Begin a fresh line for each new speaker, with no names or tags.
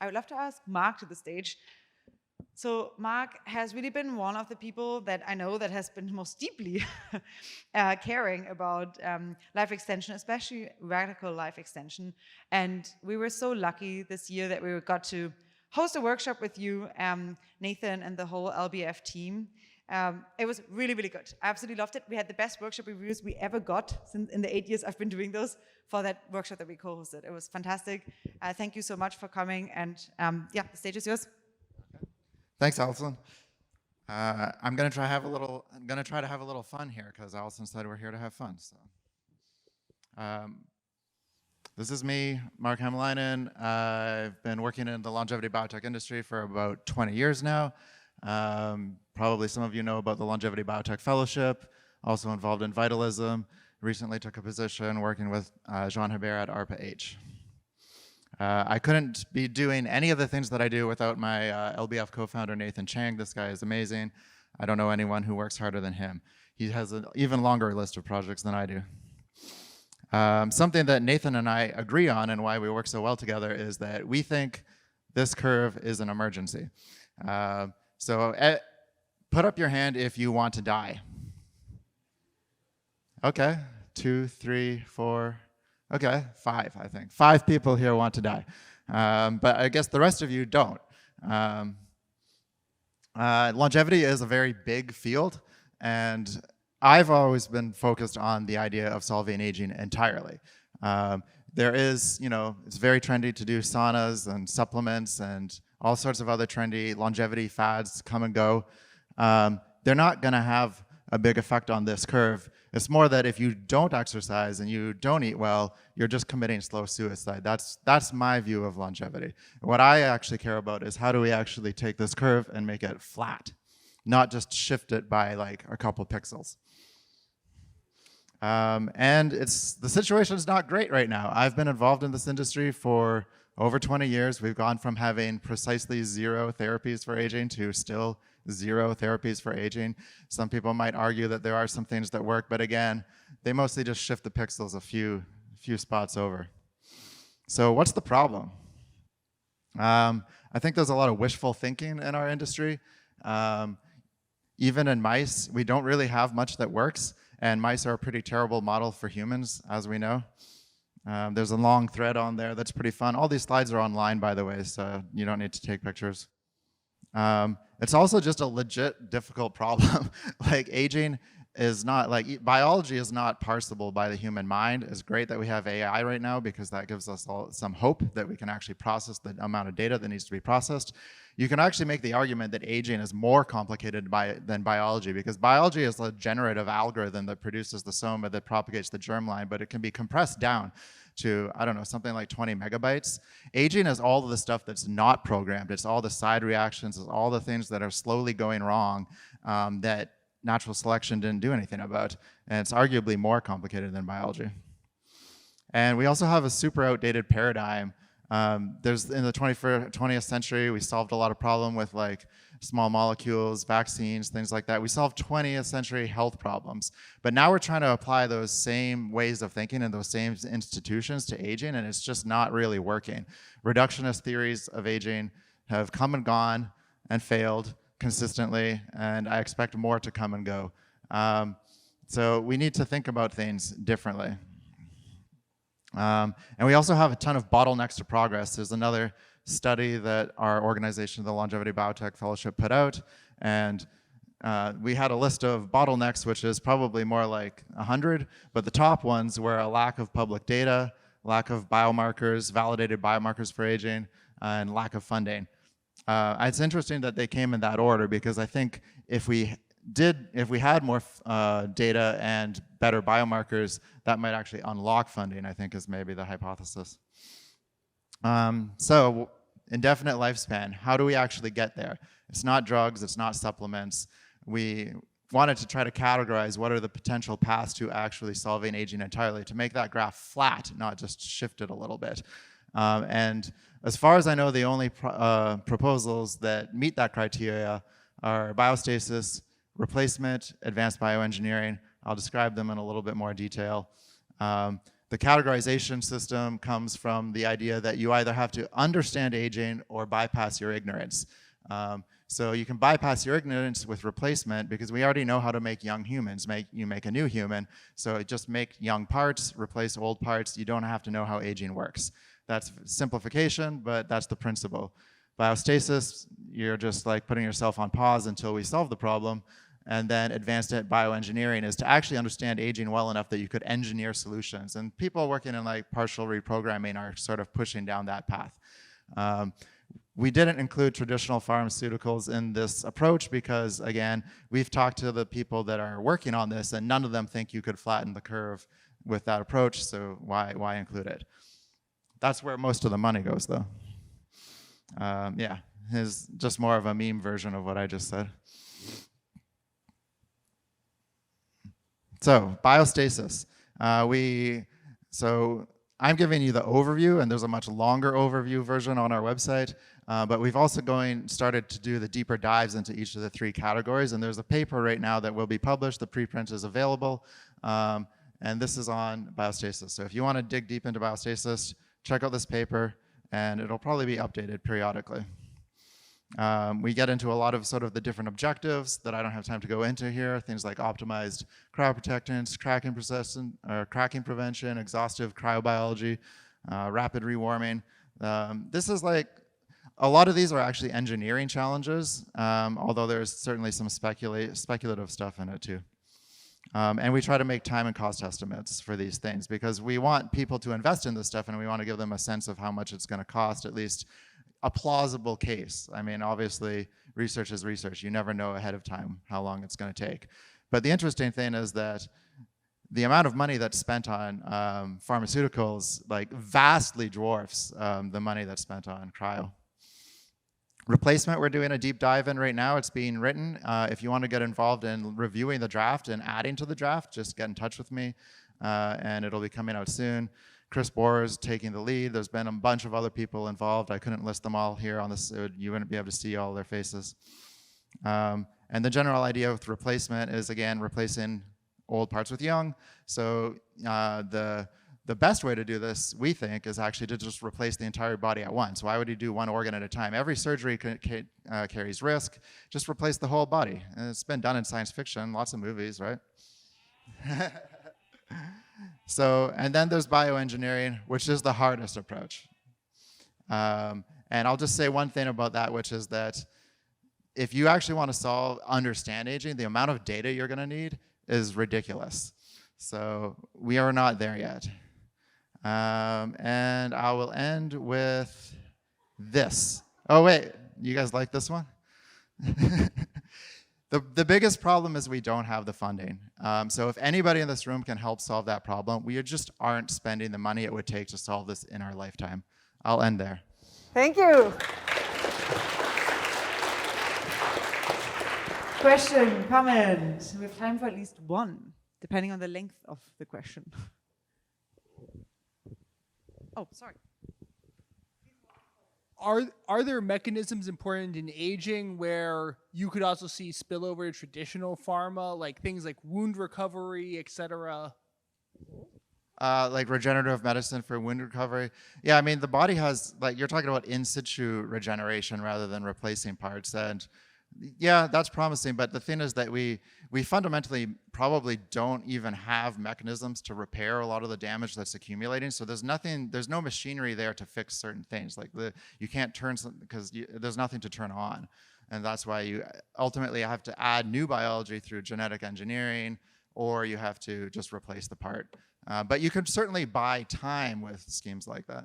I would love to ask Mark to the stage. So Mark has really been one of the people that I know that has been most deeply caring about life extension, especially radical life extension. And we were so lucky this year that we got to host a workshop with you, Nathan, and the whole LBF team. It was really, really good. I absolutely loved it. We had the best workshop reviews we ever got since in the 8 years I've been doing those for that workshop that we co-hosted. It was fantastic. Thank you so much for coming. And yeah, the stage is yours.
Thanks, Allison. I'm gonna try to have a little fun here because Allison said we're here to have fun. So, this is me, Mark Hamalainen. I've been working in the longevity biotech industry for about 20 years now. Probably some of you know about the Longevity Biotech Fellowship. Also involved in Vitalism. Recently took a position working with Jean Hebert at ARPA-H. I couldn't be doing any of the things that I do without my LBF co-founder, Nathan Chang. This guy is amazing. I don't know anyone who works harder than him. He has an even longer list of projects than I do. Something that Nathan and I agree on and why we work so well together is that we think this curve is an emergency. Put up your hand if you want to die. Okay, 2, 3, 4. Okay, 5, I think. 5 people here want to die. But I guess the rest of you don't. Longevity is a very big field, and I've always been focused on the idea of solving aging entirely. There is, it's very trendy to do saunas and supplements and all sorts of other trendy longevity fads come and go. They're not gonna have a big effect on this curve. It's more that if you don't exercise and you don't eat well, you're just committing slow suicide. That's my view of longevity. What I actually care about is how do we actually take this curve and make it flat, not just shift it by like a couple pixels. And the situation is not great right now. I've been involved in this industry for over 20 years. We've gone from having precisely 0 therapies for aging to still 0 therapies for aging. Some people might argue that there are some things that work, but again, they mostly just shift the pixels a few spots over. So what's the problem? I think there's a lot of wishful thinking in our industry. Even in mice, we don't really have much that works, and mice are a pretty terrible model for humans, as we know. There's a long thread on there that's pretty fun. All these slides are online, by the way, so you don't need to take pictures. It's also just a legit difficult problem. Like aging is not, like biology is not parsable by the human mind. It's great that we have AI right now because that gives us some hope that we can actually process the amount of data that needs to be processed. You can actually make the argument that aging is more complicated than biology because biology is a generative algorithm that produces the soma that propagates the germline, but it can be compressed down to, I don't know, something like 20 megabytes. Aging is all of the stuff that's not programmed. It's all the side reactions, it's all the things that are slowly going wrong that natural selection didn't do anything about. And it's arguably more complicated than biology. And we also have a super outdated paradigm. In the 20th century, we solved a lot of problem with like small molecules, vaccines, things like that. We solved 20th century health problems. But now we're trying to apply those same ways of thinking and those same institutions to aging, and it's just not really working. Reductionist theories of aging have come and gone and failed consistently, and I expect more to come and go. So we need to think about things differently. And we also have a ton of bottlenecks to progress. There's another study that our organization, the Longevity Biotech Fellowship, put out, and we had a list of bottlenecks, which is probably more like 100, but the top ones were a lack of public data, lack of biomarkers, validated biomarkers for aging, and lack of funding. It's interesting that they came in that order because I think if we had more data and better biomarkers, that might actually unlock funding, I think is maybe the hypothesis. So indefinite lifespan, how do we actually get there? It's not drugs, it's not supplements. We wanted to try to categorize what are the potential paths to actually solving aging entirely, to make that graph flat, not just shift it a little bit. And as far as I know, the only proposals that meet that criteria are biostasis, replacement, advanced bioengineering. I'll describe them in a little bit more detail. The categorization system comes from the idea that you either have to understand aging or bypass your ignorance. So you can bypass your ignorance with replacement because we already know how to make young humans. You make a new human, so just make young parts, replace old parts. You don't have to know how aging works. That's simplification, but that's the principle. Biostasis, you're just like putting yourself on pause until we solve the problem. And then advanced bioengineering is to actually understand aging well enough that you could engineer solutions. And people working in like partial reprogramming are sort of pushing down that path. We didn't include traditional pharmaceuticals in this approach because, again, we've talked to the people that are working on this, and none of them think you could flatten the curve with that approach, so why include it? That's where most of the money goes, though. Yeah, it's just more of a meme version of what I just said. So, biostasis. So I'm giving you the overview, and there's a much longer overview version on our website. But we've also started to do the deeper dives into each of the 3 categories, and there's a paper right now that will be published. The preprint is available, and this is on biostasis. So if you want to dig deep into biostasis, check out this paper, and it'll probably be updated periodically. We get into a lot of sort of the different objectives that I don't have time to go into here, things like optimized cryoprotectants, cracking prevention, exhaustive cryobiology, rapid rewarming. This is like, a lot of these are actually engineering challenges, although there's certainly some speculative stuff in it too. And we try to make time and cost estimates for these things because we want people to invest in this stuff and we want to give them a sense of how much it's going to cost, at least a plausible case. I mean, obviously, research is research. You never know ahead of time how long it's going to take. But the interesting thing is that the amount of money that's spent on pharmaceuticals like vastly dwarfs the money that's spent on cryo. Replacement, we're doing a deep dive in right now. It's being written. If you want to get involved in reviewing the draft and adding to the draft, just get in touch with me, and it'll be coming out soon. Chris Bohr is taking the lead. There's been a bunch of other people involved. I couldn't list them all here on this. You wouldn't be able to see all their faces. And the general idea with replacement is, again, replacing old parts with young. So the best way to do this, we think, is actually to just replace the entire body at once. Why would you do one organ at a time? Every surgery carries risk. Just replace the whole body. And it's been done in science fiction, lots of movies, right? So, and then there's bioengineering, which is the hardest approach. And I'll just say one thing about that, which is that if you actually want to understand aging, the amount of data you're going to need is ridiculous. So we are not there yet. And I will end with this. Oh, wait, you guys like this one? The biggest problem is we don't have the funding. So if anybody in this room can help solve that problem, we just aren't spending the money it would take to solve this in our lifetime. I'll end there.
Thank you. Question, comment. We have time for at least one, depending on the length of the question. Oh, sorry.
Are there mechanisms important in aging where you could also see spillover to traditional pharma, like things like wound recovery, et cetera?
Like regenerative medicine for wound recovery. Yeah, I mean, the body has, like, you're talking about in situ regeneration rather than replacing parts. And yeah, that's promising. But the thing is that we fundamentally probably don't even have mechanisms to repair a lot of the damage that's accumulating. So there's no machinery there to fix certain things. Like you can't turn because there's nothing to turn on. And that's why you ultimately have to add new biology through genetic engineering, or you have to just replace the part. But you could certainly buy time with schemes like that.